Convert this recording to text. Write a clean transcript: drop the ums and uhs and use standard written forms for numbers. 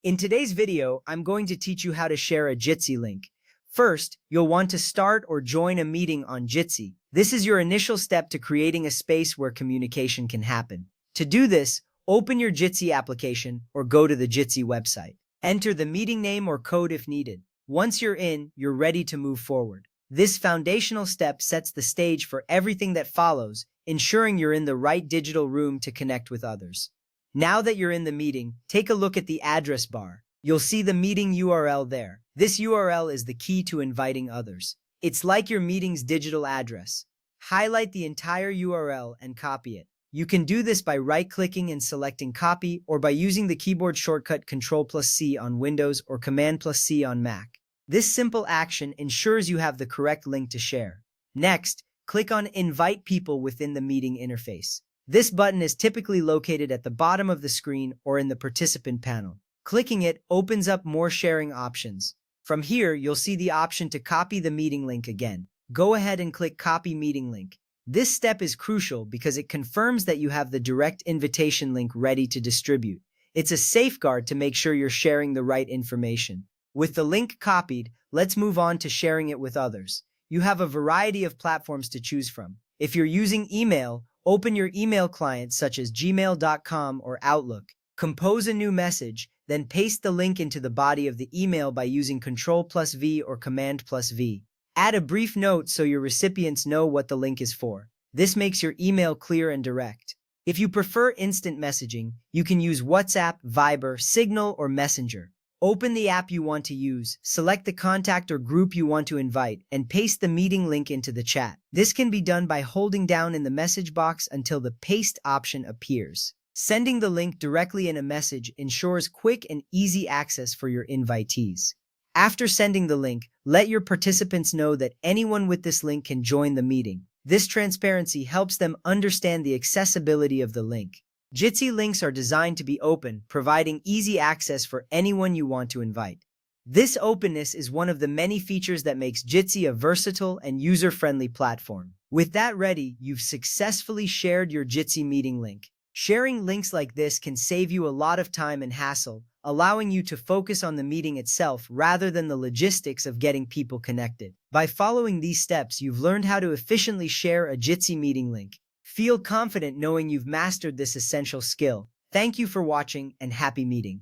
In today's video, I'm going to teach you how to share a Jitsi link. First, you'll want to start or join a meeting on Jitsi. This is your initial step to creating a space where communication can happen. To do this, open your Jitsi application or go to the Jitsi website. Enter the meeting name or code if needed. Once you're in, you're ready to move forward. This foundational step sets the stage for everything that follows, ensuring you're in the right digital room to connect with others. Now that you're in the meeting, take a look at the address bar. You'll see the meeting URL there. This URL is the key to inviting others. It's like your meeting's digital address. Highlight the entire URL and copy it. You can do this by right-clicking and selecting Copy or by using the keyboard shortcut Ctrl+C on Windows or Command+C on Mac. This simple action ensures you have the correct link to share. Next, click on Invite People within the meeting interface. This button is typically located at the bottom of the screen or in the participant panel. Clicking it opens up more sharing options. From here, you'll see the option to copy the meeting link again. Go ahead and click Copy Meeting Link. This step is crucial because it confirms that you have the direct invitation link ready to distribute. It's a safeguard to make sure you're sharing the right information. With the link copied, let's move on to sharing it with others. You have a variety of platforms to choose from. If you're using email, open your email client such as gmail.com or Outlook. Compose a new message, then paste the link into the body of the email by using Ctrl+V or Command+V. Add a brief note so your recipients know what the link is for. This makes your email clear and direct. If you prefer instant messaging, you can use WhatsApp, Viber, Signal, or Messenger. Open the app you want to use, select the contact or group you want to invite, and paste the meeting link into the chat. This can be done by holding down in the message box until the paste option appears. Sending the link directly in a message ensures quick and easy access for your invitees. After sending the link, let your participants know that anyone with this link can join the meeting. This transparency helps them understand the accessibility of the link. Jitsi links are designed to be open, providing easy access for anyone you want to invite. This openness is one of the many features that makes Jitsi a versatile and user-friendly platform. With that ready, you've successfully shared your Jitsi meeting link. Sharing links like this can save you a lot of time and hassle, allowing you to focus on the meeting itself rather than the logistics of getting people connected. By following these steps, you've learned how to efficiently share a Jitsi meeting link. Feel confident knowing you've mastered this essential skill. Thank you for watching and happy meeting.